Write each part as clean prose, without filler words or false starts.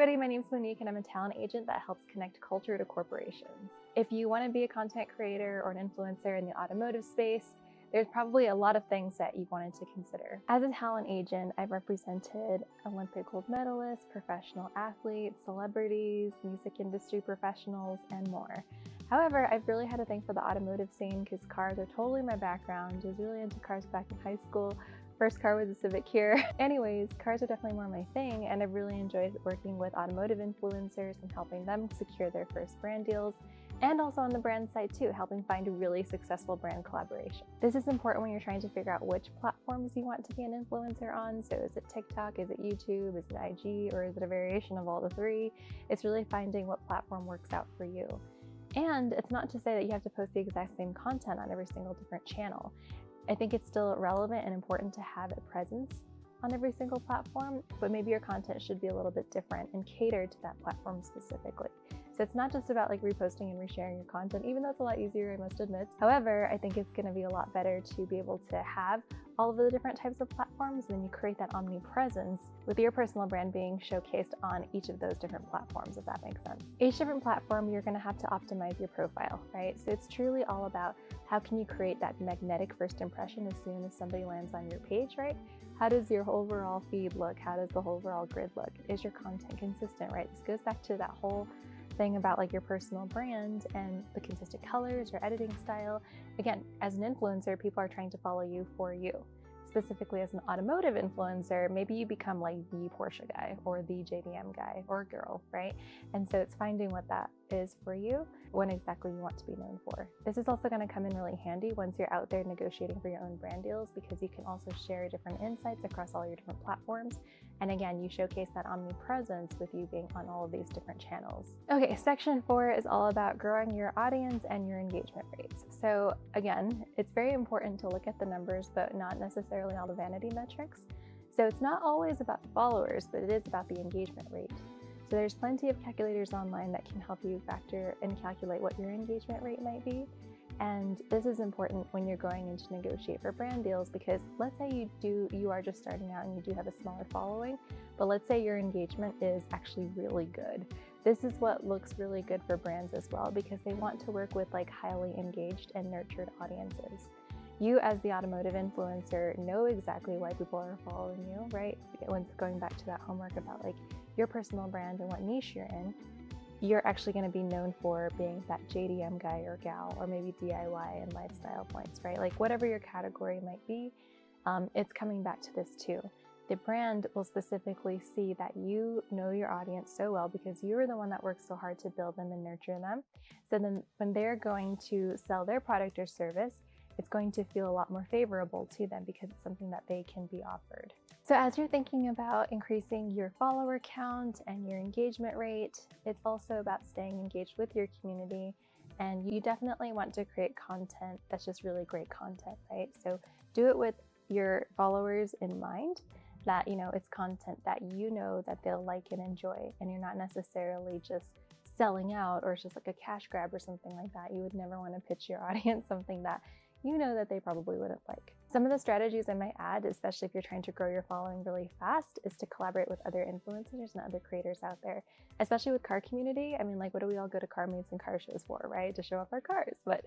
everybody, my name is Monique and I'm a talent agent that helps connect culture to corporations. If you want to be a content creator or an influencer in the automotive space, there's probably a lot of things that you wanted to consider. As a talent agent, I've represented Olympic gold medalists, professional athletes, celebrities, music industry professionals, and more. However, I've really had a thing for the automotive scene because cars are totally my background. I was really into cars back in high school. First car was a Civic here. Anyways, cars are definitely more my thing, and I've really enjoyed working with automotive influencers and helping them secure their first brand deals, and also on the brand side too, helping find a really successful brand collaboration. This is important when you're trying to figure out which platforms you want to be an influencer on. So is it TikTok, is it YouTube, is it IG, or is it a variation of all the three? It's really finding what platform works out for you. And it's not to say that you have to post the exact same content on every single different channel. I think it's still relevant and important to have a presence on every single platform, but maybe your content should be a little bit different and cater to that platform specifically. So it's not just about like reposting and resharing your content, even though it's a lot easier, I must admit. However, I think it's going to be a lot better to be able to have all of the different types of platforms, and then you create that omnipresence with your personal brand being showcased on each of those different platforms, if that makes sense. Each different platform, you're going to have to optimize your profile, right? So it's truly all about how can you create that magnetic first impression as soon as somebody lands on your page, right? How does your overall feed look? How does the overall grid look? Is your content consistent, right? This goes back to that whole thing about like your personal brand and the consistent colors, your editing style. Again, as an influencer, people are trying to follow you for you. Specifically as an automotive influencer, maybe you become like the Porsche guy or the JDM guy or girl, right? And so it's finding what that is for you, what exactly you want to be known for. This is also going to come in really handy once you're out there negotiating for your own brand deals, because you can also share different insights across all your different platforms. And again, you showcase that omnipresence with you being on all of these different channels. Okay, section 4 is all about growing your audience and your engagement rates. So again, it's very important to look at the numbers, but not necessarily all the vanity metrics. So it's not always about the followers, but it is about the engagement rate. So there's plenty of calculators online that can help you factor and calculate what your engagement rate might be. And this is important when you're going in to negotiate for brand deals, because let's say you are just starting out and you do have a smaller following, but let's say your engagement is actually really good. This is what looks really good for brands as well, because they want to work with like highly engaged and nurtured audiences. You as the automotive influencer know exactly why people are following you, right? When going back to that homework about like your personal brand and what niche you're in, you're actually going to be known for being that JDM guy or gal, or maybe DIY and lifestyle points, right? Like whatever your category might be, it's coming back to this too. The brand will specifically see that you know your audience so well because you're the one that works so hard to build them and nurture them. So then when they're going to sell their product or service, it's going to feel a lot more favorable to them because it's something that they can be offered. So as you're thinking about increasing your follower count and your engagement rate, it's also about staying engaged with your community. And you definitely want to create content that's just really great content, right? So do it with your followers in mind, that, you know, it's content that you know that they'll like and enjoy, and you're not necessarily just selling out or it's just like a cash grab or something like that. You would never want to pitch your audience something that you know that they probably wouldn't like. Some of the strategies I might add, especially if you're trying to grow your following really fast, is to collaborate with other influencers and other creators out there, especially with car community. I mean, like, what do we all go to car meets and car shows for, right? To show off our cars. But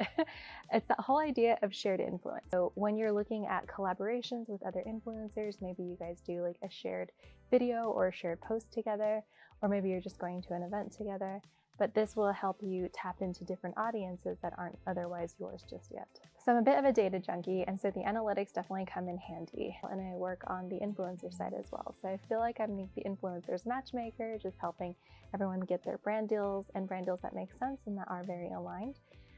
it's that whole idea of shared influence. So when you're looking at collaborations with other influencers, maybe you guys do like a shared video or a shared post together, or maybe you're just going to an event together. But this will help you tap into different audiences that aren't otherwise yours just yet. So I'm a bit of a data junkie, and so the analytics definitely come in handy. And I work on the influencer side as well. So I feel like I'm the influencer's matchmaker, just helping everyone get their brand deals and brand deals that make sense and that are very aligned.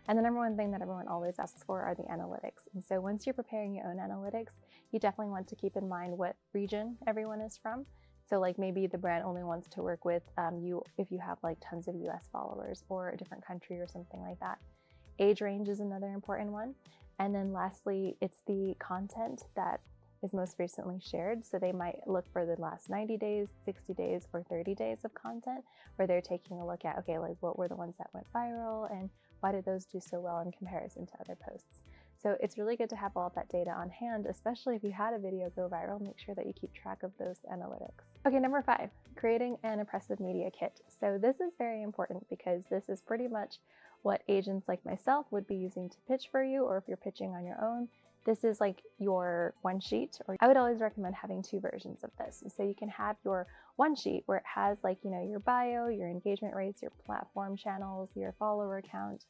And the number one thing that everyone always asks for are the analytics. And so once you're preparing your own analytics, you definitely want to keep in mind what region everyone is from. So like maybe the brand only wants to work with you if you have like tons of US followers or a different country or something like that. Age range is another important one. And then lastly, it's the content that is most recently shared. So they might look for the last 90 days, 60 days, or 30 days of content, where they're taking a look at, okay, like what were the ones that went viral and why did those do so well in comparison to other posts? So it's really good to have all of that data on hand, especially if you had a video go viral. Make sure that you keep track of those analytics. Okay, number 5, creating an impressive media kit. So this is very important because this is pretty much what agents like myself would be using to pitch for you, or if you're pitching on your own. This is like your one sheet, or I would always recommend having 2 versions of this. So you can have your one sheet where it has like, your bio, your engagement rates, your platform channels, your follower count.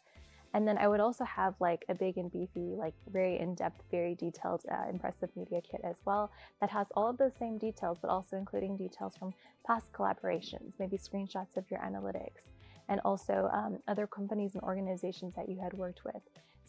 And then I would also have like a big and beefy, like very in-depth, very detailed, impressive media kit as well that has all of those same details, but also including details from past collaborations, maybe screenshots of your analytics, and also other companies and organizations that you had worked with.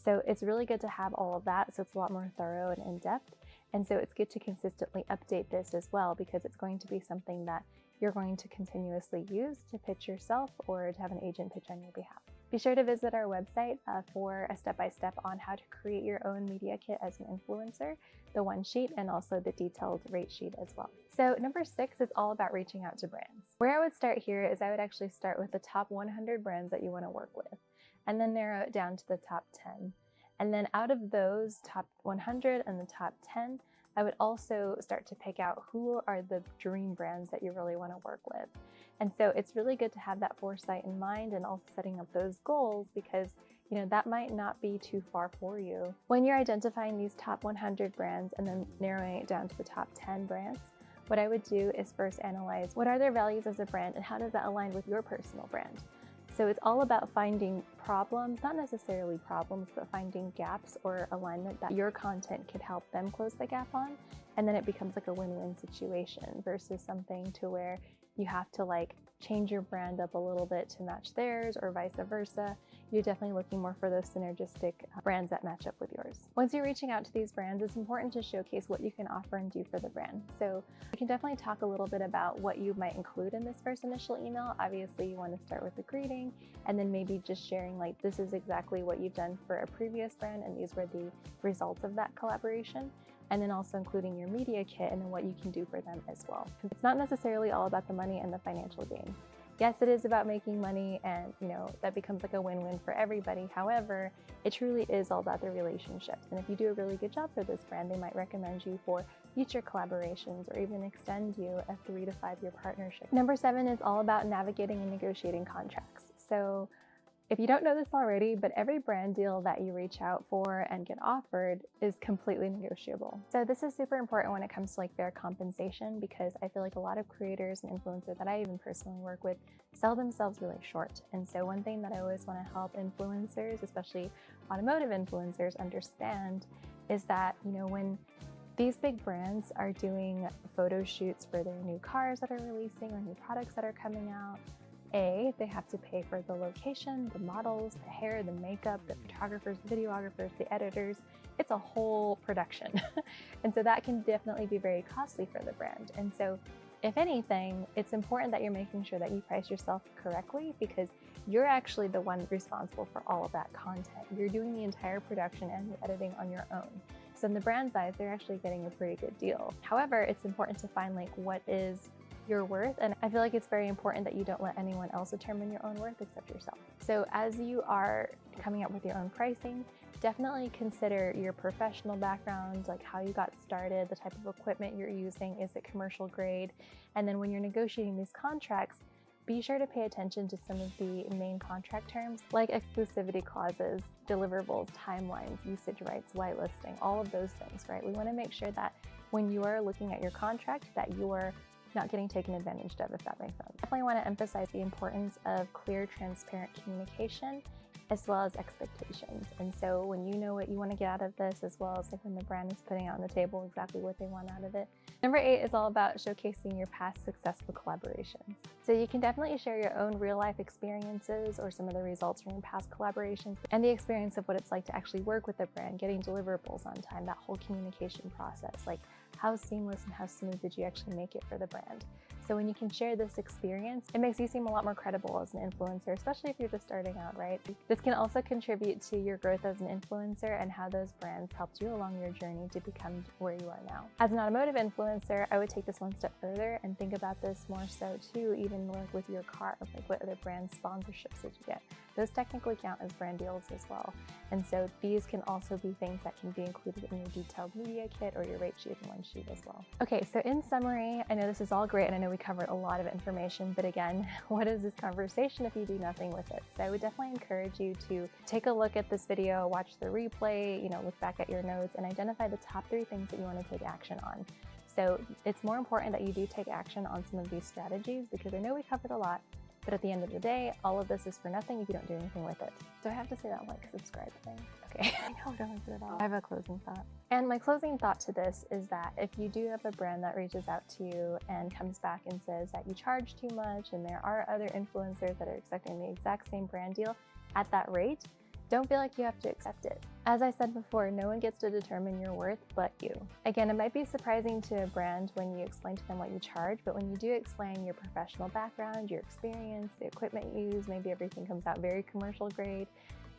So it's really good to have all of that, so it's a lot more thorough and in-depth. And so it's good to consistently update this as well, because it's going to be something that you're going to continuously use to pitch yourself or to have an agent pitch on your behalf. Be sure to visit our website for a step-by-step on how to create your own media kit as an influencer, the one sheet, and also the detailed rate sheet as well. So number 6 is all about reaching out to brands. Where I would start here is I would actually start with the top 100 brands that you want to work with, and then narrow it down to the top 10. And then out of those top 100 and the top 10, I would also start to pick out who are the dream brands that you really want to work with. And so it's really good to have that foresight in mind and also setting up those goals, because that might not be too far for you. When you're identifying these top 100 brands and then narrowing it down to the top 10 brands, what I would do is first analyze what are their values as a brand and how does that align with your personal brand. So it's all about finding problems, not necessarily problems, but finding gaps or alignment that your content could help them close the gap on. And then it becomes like a win-win situation versus something to where you have to like change your brand up a little bit to match theirs or vice versa. You're definitely looking more for those synergistic brands that match up with yours. Once you're reaching out to these brands, it's important to showcase what you can offer and do for the brand. So you can definitely talk a little bit about what you might include in this first initial email. Obviously, you want to start with the greeting and then maybe just sharing like, this is exactly what you've done for a previous brand and these were the results of that collaboration. And then also including your media kit and then what you can do for them as well. It's not necessarily all about the money and the financial gain. Yes, it is about making money and that becomes like a win-win for everybody. However, it truly is all about the relationships. And if you do a really good job for this brand, they might recommend you for future collaborations or even extend you a 3 to 5 year partnership. Number 7 is all about navigating and negotiating contracts. So if you don't know this already, but every brand deal that you reach out for and get offered is completely negotiable. So this is super important when it comes to like fair compensation, because I feel like a lot of creators and influencers that I even personally work with sell themselves really short. And so one thing that I always want to help influencers, especially automotive influencers, understand is that, when these big brands are doing photo shoots for their new cars that are releasing or new products that are coming out, they have to pay for the location, the models, the hair, the makeup, the photographers, the videographers, the editors. It's a whole production. And so that can definitely be very costly for the brand. And so if anything, it's important that you're making sure that you price yourself correctly, because you're actually the one responsible for all of that content. You're doing the entire production and the editing on your own. So in the brand's eyes, they're actually getting a pretty good deal. However, it's important to find like what is your worth, and I feel like it's very important that you don't let anyone else determine your own worth except yourself. So as you are coming up with your own pricing, definitely consider your professional background, like how you got started, the type of equipment you're using, is it commercial grade? And then when you're negotiating these contracts, be sure to pay attention to some of the main contract terms like exclusivity clauses, deliverables, timelines, usage rights, whitelisting, all of those things, right? We want to make sure that when you are looking at your contract that you're not getting taken advantage of, if that makes sense. Definitely want to emphasize the importance of clear, transparent communication as well as expectations. And so when you know what you want to get out of this, as well as like when the brand is putting out on the table exactly what they want out of it. Number 8 is all about showcasing your past successful collaborations. So you can definitely share your own real life experiences or some of the results from your past collaborations and the experience of what it's like to actually work with a brand, getting deliverables on time, that whole communication process, like how seamless and how smooth did you actually make it for the brand. So when you can share this experience, it makes you seem a lot more credible as an influencer, especially if you're just starting out, right? This can also contribute to your growth as an influencer and how those brands helped you along your journey to become where you are now. As an automotive influencer, I would take this one step further and think about this more so too, even like with your car, like what other brand sponsorships did you get? those technically count as brand deals as well. And so these can also be things that can be included in your detailed media kit or your rate sheet in one sheet as well. Okay, so in summary, I know this is all great and I know we covered a lot of information, but again, what is this conversation if you do nothing with it? So I would definitely encourage you to take a look at this video, watch the replay, look back at your notes and identify the top 3 things that you want to take action on. So it's more important that you do take action on some of these strategies because I know we covered a lot, but at the end of the day, all of this is for nothing if you don't do anything with it. Do I have to say that like subscribe thing? Okay, I know, don't put it all. I have a closing thought. And my closing thought to this is that if you do have a brand that reaches out to you and comes back and says that you charge too much and there are other influencers that are accepting the exact same brand deal at that rate, don't feel like you have to accept it. As I said before, no one gets to determine your worth but you. Again, it might be surprising to a brand when you explain to them what you charge, but when you do explain your professional background, your experience, the equipment you use, maybe everything comes out very commercial grade,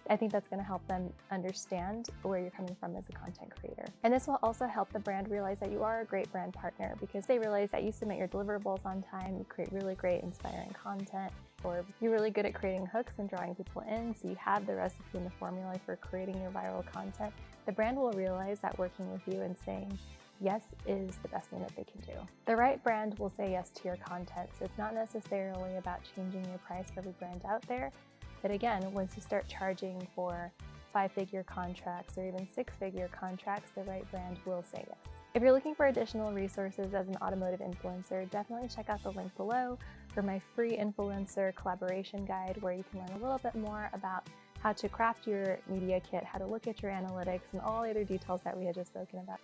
I think that's going to help them understand where you're coming from as a content creator. And this will also help the brand realize that you are a great brand partner because they realize that you submit your deliverables on time, you create really great inspiring content, or you're really good at creating hooks and drawing people in, so you have the recipe and the formula for creating your viral content. The brand will realize that working with you and saying yes is the best thing that they can do. The right brand will say yes to your content, so it's not necessarily about changing your price for every brand out there. But again, once you start charging for 5-figure contracts or even 6-figure contracts, the right brand will say yes. If you're looking for additional resources as an automotive influencer, definitely check out the link below for my free influencer collaboration guide where you can learn a little bit more about how to craft your media kit, how to look at your analytics, and all the other details that we had just spoken about.